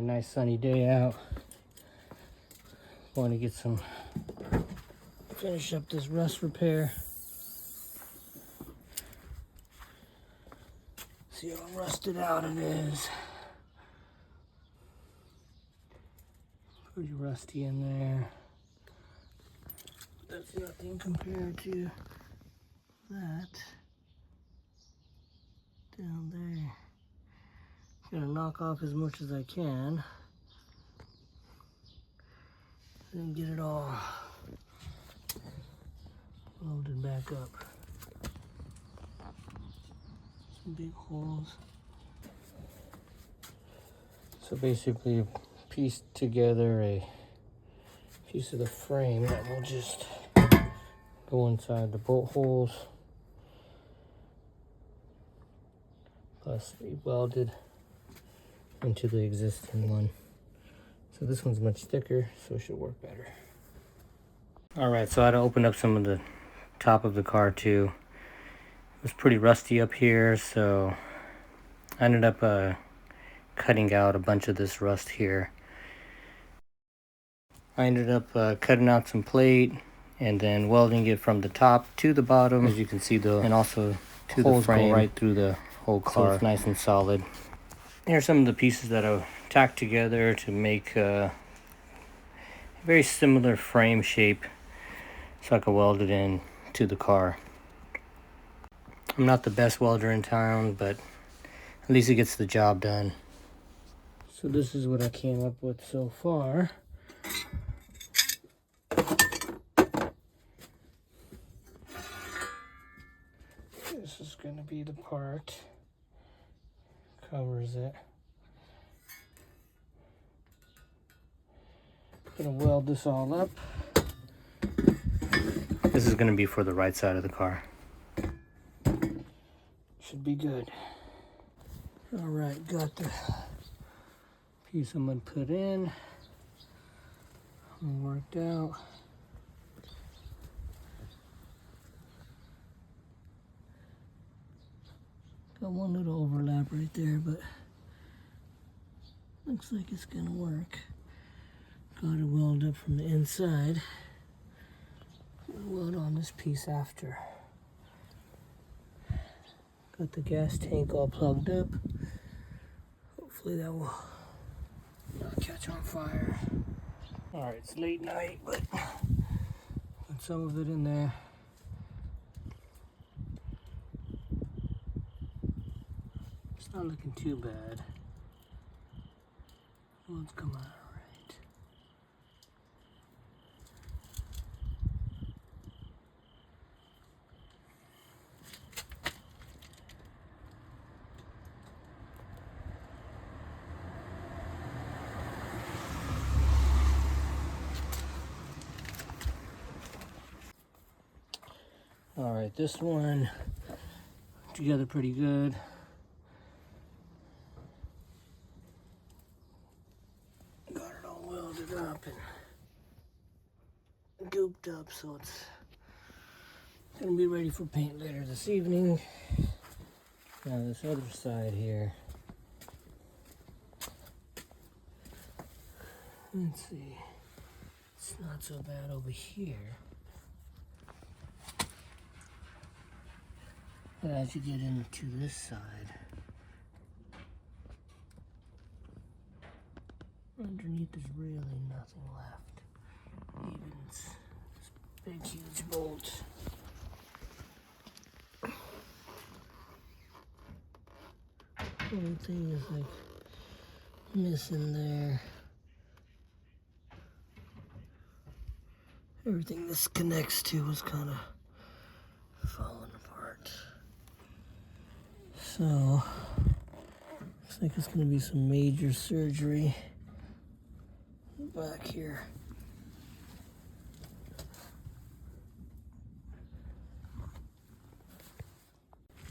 nice sunny day out. Want to get some, finish up this rust repair. See how rusted out it is. Pretty rusty in there. That's nothing compared to that down there. Gonna knock off as much as I can and get it all welded back up. Some big holes. So basically piece together a piece of the frame that will just go inside the bolt holes, plus be welded into the existing one. So this one's much thicker, so it should work better. All right, so I had to open up some of the top of the car too. It was pretty rusty up here, so I ended up cutting out a bunch of this rust here. I ended up cutting out some plate and then welding it from the top to the bottom, as you can see, and also to the frame, right through the whole car. So it's nice and solid. Here are some of the pieces that I tacked together to make a very similar frame shape, so I could weld it in to the car. I'm not the best welder in town, but at least it gets the job done. So this is what I came up with so far. This is going to be the part, covers it. Gonna weld this all up. This is going to be for the right side of the car. Should be good. All right, got the piece I'm gonna put in. All worked out. Got one little overlap right there, but looks like it's gonna work. Got to weld up from the inside. Weld on this piece after. Got the gas tank all plugged up. Hopefully that will not catch on fire. Alright, it's late night, but put some of it in there. It's not looking too bad. Let's come out alright. All right, this one together pretty good. Got it all welded up and gooped up, so it's gonna be ready for paint later this evening. Now this other side here. Let's see. It's not so bad over here. But as you get into this side, underneath there's really nothing left. Even this big huge bolt. Only thing is like missing there. Everything this connects to is kind of falling apart. So, looks like it's going to be some major surgery back here.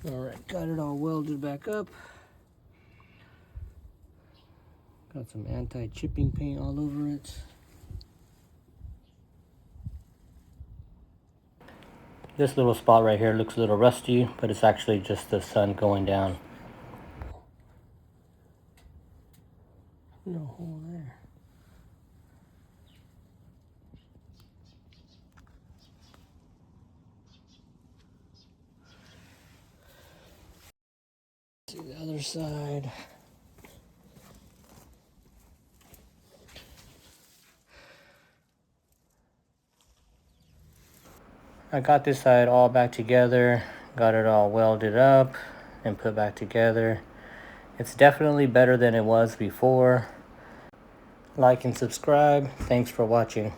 Alright, got it all welded back up. Got some anti-chipping paint all over it. This little spot right here looks a little rusty, but it's actually just the sun going down. No hole there. See the other side. I got this side all back together, got it all welded up and put back together. It's definitely better than it was before. Like and subscribe. Thanks for watching.